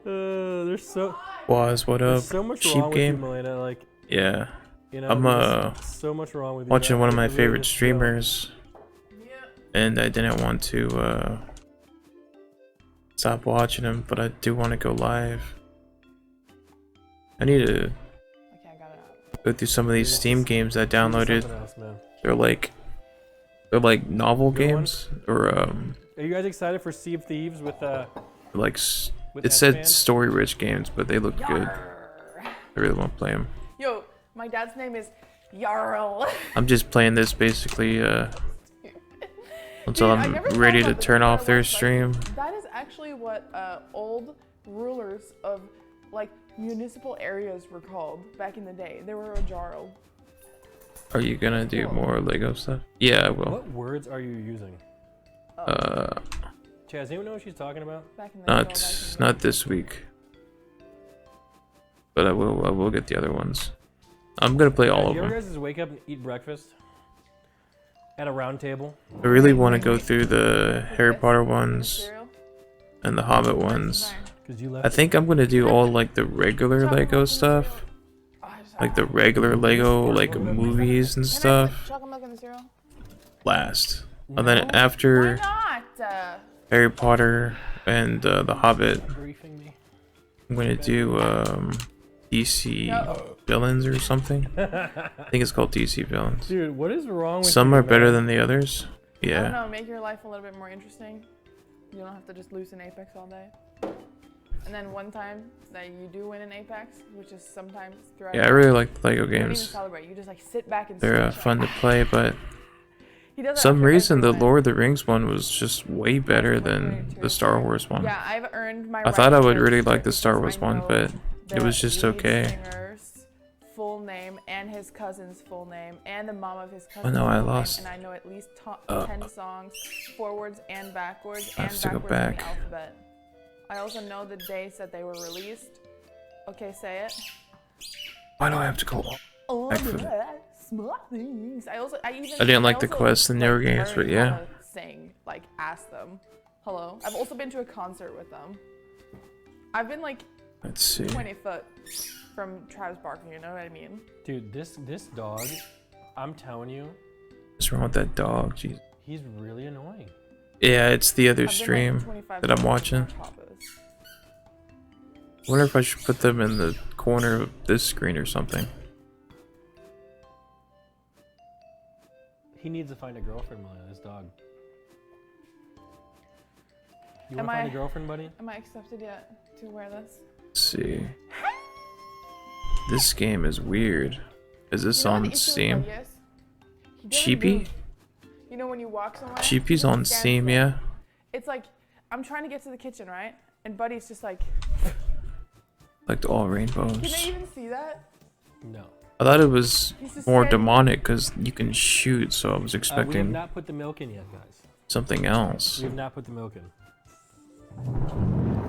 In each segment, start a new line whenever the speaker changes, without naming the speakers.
There's so
What up?
so much
Sheep
wrong
game?
with you, Melana. Like,
Yeah.
you know,
I'm
there's so much wrong with you.
watching one of my
Really
favorite
just chill.
streamers, and I didn't want to stop watching him, but I do want to go live. I need to go through some of these Steam games I downloaded.
Else, man.
They're like novel
Good
games, or
Are you guys excited for Sea of Thieves with
like
with
it said
S-Man?
story-rich games, but they look good. I really want to play them.
Yo, my dad's name is Jarl.
I'm just playing this basically until
Dude, I
I'm
never thought
ready to
about this
turn
before,
off their
like,
stream.
That is actually what old rulers of like municipal areas were called back in the day. They were a Jarl.
Are you gonna do more Lego stuff? Yeah, I will.
What words are you using? Chad, does anyone know what she's talking about?
Back in the day,
not this week. But I will get the other ones. I'm gonna play all of
Do you ever
them.
guys just wake up and eat breakfast at a round table?
I really want to go through the Harry Potter ones
cereal.
and the Hobbit ones.
Because you left.
I think I'm gonna do all like the regular Lego stuff, like the regular Lego like movies and stuff
Chocolate milk in the cereal?
last, and then after
Why not?
Harry Potter and the Hobbit,
Briefing me.
I'm gonna do DC villains or something. I think it's called DC villains.
Dude, what is wrong with
Some
you,
are better
man?
than the others.
I don't
Yeah.
know, make your life a little bit more interesting. You don't have to just lose in Apex all day. And then one time that you do win in Apex, which is sometimes throughout.
Yeah, I really like the Lego
You don't even
games.
celebrate. You just like sit back and.
They're
stretch.
fun to play, but
He does that
some
after
reason
every
the
win.
Lord of the Rings one was just way better than the Star Wars one.
Yeah, I've earned my.
I thought I
right
would
to
really
register
like the Star
because
Wars
I
one,
know
but it was
the
just
lead
okay.
singer's full name and his cousin's full name and the mom of his
Oh
cousin's
no, I
full name,
lost.
and I know at least 10 songs forwards and backwards
I
and
have to go
backwards in the
back.
alphabet. I also know the dates that they were released. Okay, say it.
Why do I have to go?
Oh,
Back for
small things. I
didn't like the
also,
quests in newer
like,
games, but
learned
yeah.
how to sing, like ask them. Hello. I've also been to a concert with them. I've been like
Let's see.
20 foot from Travis Barker, you know what I mean?
Dude, this dog, I'm telling you,
What's wrong with that dog? Jeez.
he's really annoying.
Yeah, it's the other
I've been,
stream
like, 25
that I'm
feet
watching.
from Papa's.
I wonder if I should put them in the corner of this screen or something.
He needs to find a girlfriend, Melana, this dog. You
Am
want to find
I-
a girlfriend, buddy?
Am I accepted yet to wear this?
Let's see. This game is weird. Is this
You know what
on
the issue with
Steam?
Buddy is? He doesn't
Sheepy?
move. You know when you walk somewhere? he
Sheepy's
just
on
stands
Steam,
there.
yeah.
It's like, I'm trying to get to the kitchen, right? And Buddy's just like,
Like all
can
rainbows.
they even see that?
No.
I thought it was
He's just
more
standing-
demonic because you can shoot, so I was
We have
expecting
not put the milk in yet, guys.
something else.
We have not put the milk in.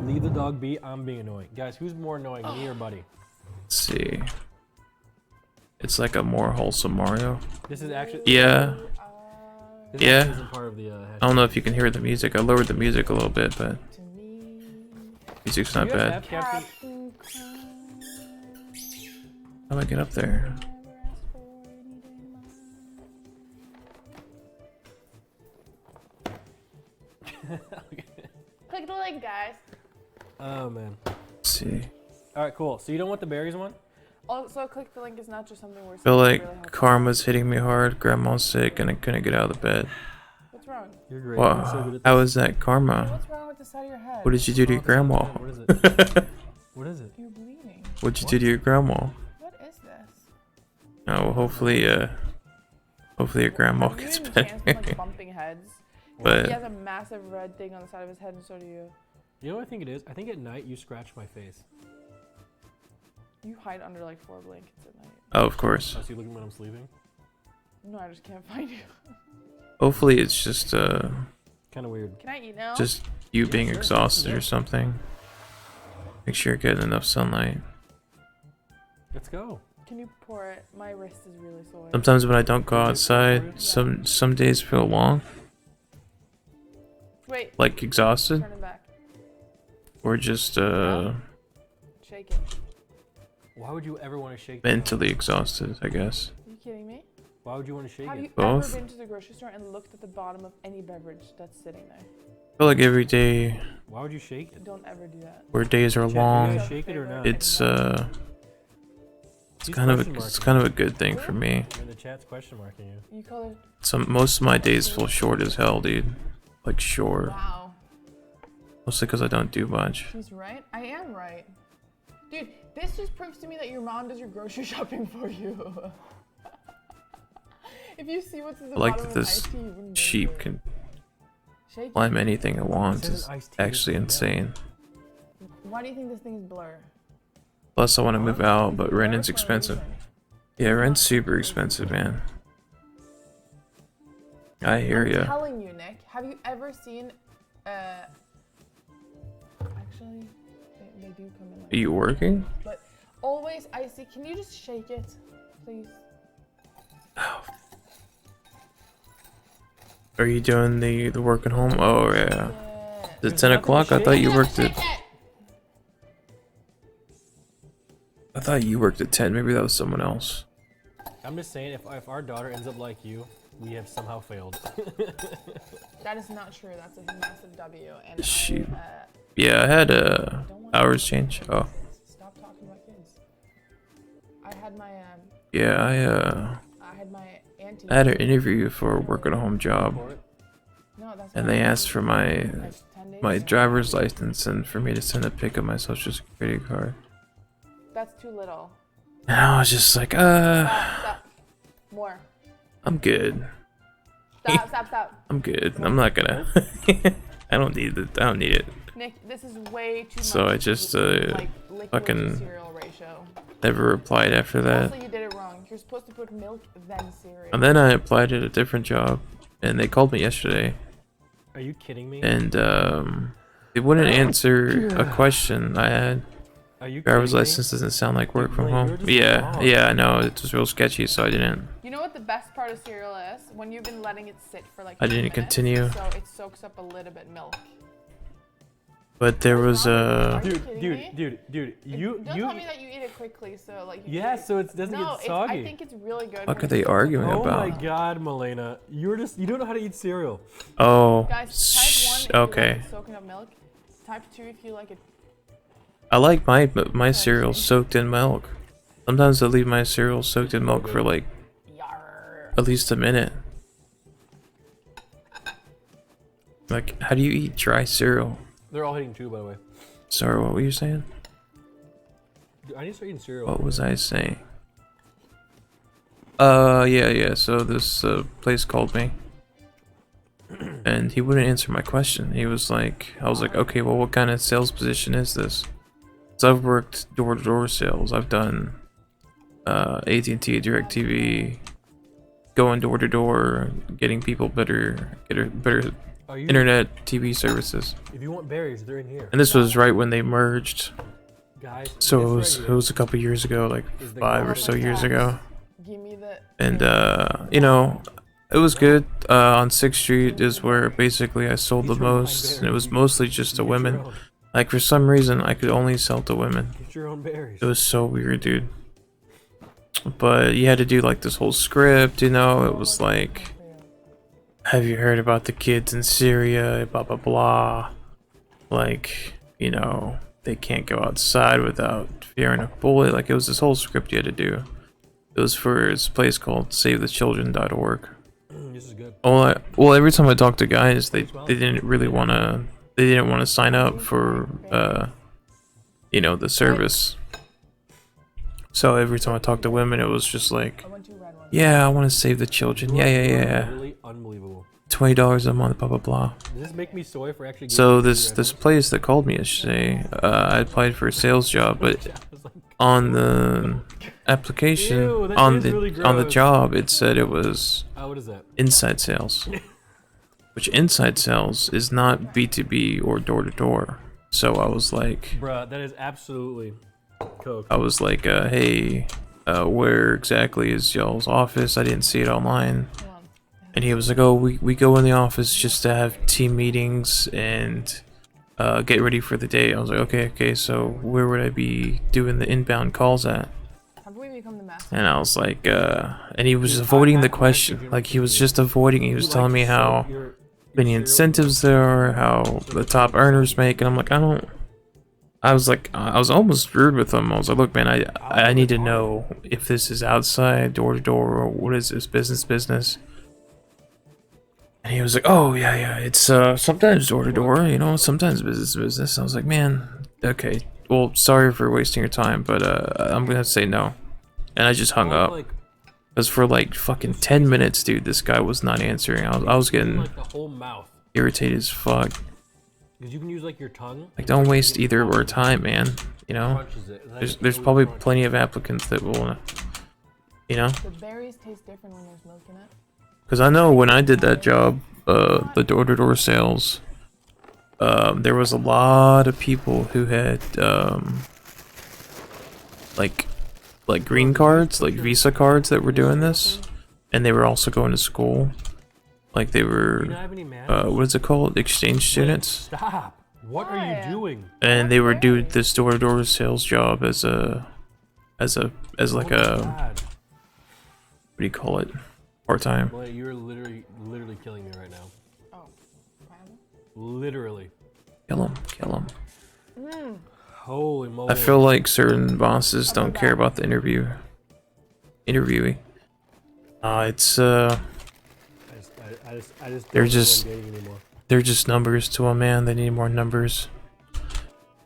Leave the dog be. I'm being annoying. Guys, who's more annoying, me or Buddy?
Let's see. It's like a more wholesome Mario.
This is actually.
Yeah.
This
Yeah.
actually isn't part of the.
I don't know if you can hear the music. I lowered the music a little bit, but
To me,
music's
Do
not
you guys
bad.
have caffeine?
Captain Crunch,
How do I get up there?
never asked for anything more. Click the link, guys.
Oh man.
Let's see.
All right, cool. So you don't want the berries one?
Also, click the link is not just something we're
I feel
saying,
like
really helpful.
karma's hitting me hard. Grandma's sick and I couldn't get out of the bed.
What's wrong?
You're great. You're so good
Wow.
at
How
this.
is that karma?
What's wrong with the side of your head?
What did you do to your grandma?
What is it? What is it?
You're bleeding.
What'd you do to your grandma?
What is this?
Oh, well, hopefully your grandma
Have you
gets
and
better.
Chance been, like, bumping heads?
But
He has a massive red thing on the side of his head, and so do you.
You know what I think it is? I think at night you scratch my face.
You hide under like 4 blankets at night.
oh, of course.
Oh, so you looking when I'm sleeping?
No, I just can't find you.
Hopefully it's just
Kind of weird.
Can I eat now?
just you being
sure.
exhausted
Yeah.
or something. Make sure you're getting enough sunlight.
Let's go.
Can you pour it? My wrist is really sore.
Sometimes when I don't go outside, some days feel long.
Wait.
Like exhausted?
Turn it back.
Or just
Shake it.
Why would you ever want to shake?
mentally exhausted, I guess.
Are you kidding me?
Why would you want to shake
Have
it?
you
Both?
ever been to the grocery store and looked at the bottom of any beverage that's sitting there?
I feel like every day
Why would you shake it?
Don't ever do that.
where days are
Chat, you
long,
guys shake it or not?
it's
He's
kind of
question
it's
marking
kind of
you.
a good thing for me.
You're in the chat's question marking you.
You call it.
Most of my days feel short as hell, dude. Like short.
Wow.
Mostly because I don't do much.
She's right. I am right. Dude, this just proves to me that your mom does your grocery shopping for you. If you see what's in the
I like
bottom
that
of
this
iced tea, you wouldn't
sheep
believe it.
can
Shake
climb anything it wants.
Says
It's
an iced tea
actually
is
insane.
it. Why do you think this thing is blur?
Plus, I want to move out, but
It's blur
rent is
for a
expensive.
reason.
Yeah, rent's super expensive, man. I hear
I'm
ya.
telling you, Nick. Have you ever seen? Actually, they do come in. Like
Are you working?
But always, I see. Can you just shake it, please?
Are you doing the work at home? Oh yeah.
Yeah.
Is it
There's
10
nothing to
o'clock? I
shake.
thought you
Yeah,
worked
shake
at.
it!
I thought you worked at 10. Maybe that was someone else.
I'm just saying, if our daughter ends up like you, we have somehow failed.
That is not true. That's a massive W. And
Sheep.
I,
Yeah, I had
don't want
hours change. Oh
Stop talking about kids. I had my
yeah,
I had my auntie.
I had an interview for a work at home job,
No, that's
and
not
they
true.
asked for my
Like 10 days ago.
driver's license and for me to send a pic of my social security card.
That's too little.
And I was just like,
Stop. More.
I'm good.
Stop.
I'm good. I'm not gonna. I don't need it. I don't need it.
Nick, this is way too much.
So I just,
like liquid
fucking-
to cereal ratio.
Never replied after that.
Also, you did it wrong. You're supposed to put milk then cereal.
And then I applied at a different job, and they called me yesterday,
Are you kidding me?
and they wouldn't answer a question I had.
Are you
Driver's
kidding me?
license doesn't sound like work from
Blaine,
home.
you're just
Yeah,
wrong.
yeah, I know. It was real sketchy, so I didn't.
You know what the best part of cereal is? When you've been letting it sit for like
I
10
didn't
minutes,
continue.
So it soaks up a little bit milk.
But there was
Are you
Dude,
kidding me?
dude, you
Don't tell me that you eat it quickly, so like.
Yeah, so it doesn't
No,
get soggy.
I think it's really good.
What
when
are
it
they
soaks up
arguing
milk.
Oh my
about?
god, Melana. You don't know how to eat cereal.
Oh,
Guys, type 1 if you
okay.
like it soaking up milk. Type 2 if you like it.
I like my cereal soaked in milk. Sometimes I leave my cereal soaked in milk for like
Yar.
at least a minute. Like, how do you eat dry cereal?
They're all hitting 2, by the way.
Sorry, what were you saying?
Dude, I need to start eating cereal.
What was I saying? Yeah. So this place called me, and he wouldn't answer my question. He was like, I was like, okay, well, what kind of sales position is this? So I've worked door-to-door sales. I've done AT&T, DirecTV, going door to door, getting people better
Are you,
internet TV services.
If you want berries, they're in here.
And this was right when they merged.
Guys,
So
this
it
right
was a couple years ago, like
is the
5 or
gold
so years
tax.
ago.
Give me the.
And you know, it was good. On 6th Street is where basically I sold the
These are my
most, and it was
berries.
mostly just to
Get your
women.
own.
Like for some reason, I could only sell to women.
Get your own berries.
It was so weird, dude. But you had to do like this whole script, you know. It was like, have you heard about the kids in Syria? Blah blah blah. Like, you know, they can't go outside without fearing a bullet. Like, it was this whole script you had to do. It was for this place called SaveTheChildren.org.
This is good.
Well, every time I talked to guys, they didn't really wanna. They didn't want to sign up for you know, the service. So every time I talked to women, it was just like,
I want 2 red ones.
yeah, I want to save the children. Yeah.
Really unbelievable.
$20 a month, blah blah blah.
Does this make me soy for actually?
So
getting
this
red
place that called me yesterday, I applied for a sales job, but
ones? I was like,
on the application,
Ew, that
on
is
the
really
on the
gross.
job, it said it was
oh, what is that?
inside sales, which inside sales is not B2B or door to door. So I was like,
Bruh, that is absolutely coke.
hey, where exactly is y'all's office? I didn't see it online.
Hold on. It
And he was like, oh, we go in the office just to have team meetings and get ready for the day. I was like, okay, so where would I be doing the inbound calls at?
Have we become the master?
And I was like, and he was avoiding the question. Like, he was just avoiding. He was telling me how many incentives there are, how the top earners make, and I'm like, I was like, I was almost rude with him. I was like, look, man, I need to know if this is outside, door to door, or what is this, business. And he was like, oh, yeah, it's sometimes door to door, you know, sometimes business. I was like, man, okay, well, sorry for wasting your time, but I'm gonna say no. And I just hung up. Because for like fucking 10 minutes, dude, this guy was not answering. I was getting
like the whole mouth.
irritated as fuck.
Because you can use like your tongue.
Like, don't waste either of our time, man. You know?
Crunches it. And that's
There's
really
probably
crunchy.
plenty of applicants that will, you know?
The berries taste different when there's milk in it.
Because I know when I did that job, the door-to-door sales, there was a lot of people who had, like green cards, like Visa cards that were doing this, and they were also going to school. Like they
Do you
were,
not have any manners?
what is it called? Exchange students.
Stop! What are you doing?
And they were doing this door-to-door sales job as like
Oh
a,
my God.
what do you call it? Part-time.
Boy, you're literally killing me right now.
Oh, wow.
Literally.
Kill him.
Holy moly.
I feel like certain bosses don't care about the interviewee. It's
I just
They're
don't
just-
know what I'm getting anymore.
they're just numbers to them, man. They need more numbers.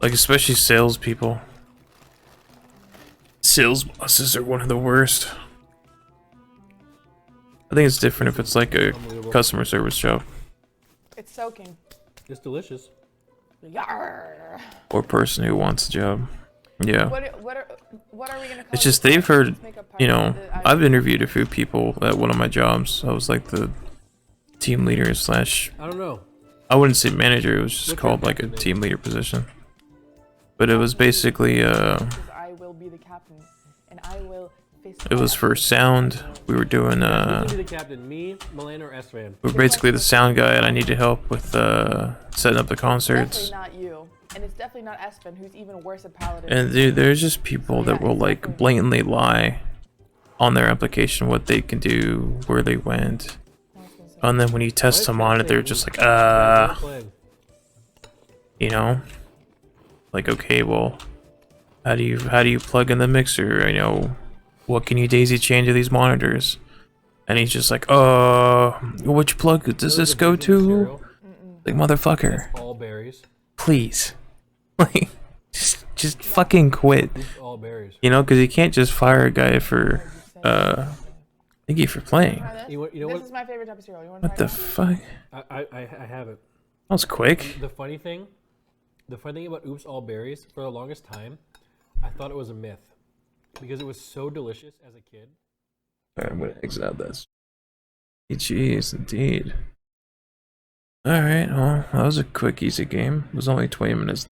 Like, especially salespeople. Sales bosses are one of the worst. I think it's different if it's like a
Unbelievable.
customer service job
It's soaking.
It's delicious.
Yarr.
or person who wants a job. Yeah.
What are we gonna call
It's just
this?
they've heard,
Let's make a part
you know,
of the-
I've interviewed a few people at one of my jobs. I was like the team leader slash,
I don't know.
I wouldn't say manager, it was just
What's
called
your
like a
captain
team leader position. But it was basically,
Because I will be the captain, and I will face
it was for sound. We were doing,
Who's gonna be the captain? Me, Melana, or S-Van?
we were basically the sound guy, and I needed help with setting up the concerts.
Definitely not you, and it's definitely not Espen, who's even worse at Paladin.
And dude, there's just people that will like blatantly lie on their application what they can do, where they went, and then when you test them on it, they're just like,
Playing.
you know, like, okay, well, how do you plug in the mixer? You know, what can you daisy chain to these monitors? And he's just like, which plug does this go to? Like, motherfucker,
All berries.
please, like, just fucking quit.
Oops, all berries.
You know, because you can't just fire a guy for, thank you for playing.
Try this?
You know
This
what?
is my favorite type of cereal. You want to
What
try
the
this?
fuck?
I have it.
That was quick.
The funny thing about Oops All Berries, for the longest time, I thought it was a myth because it was so delicious as a kid.
Alright, I'm gonna exit out this. Jeez, indeed. Alright, well, that was a quick, easy game. It was only 20 minutes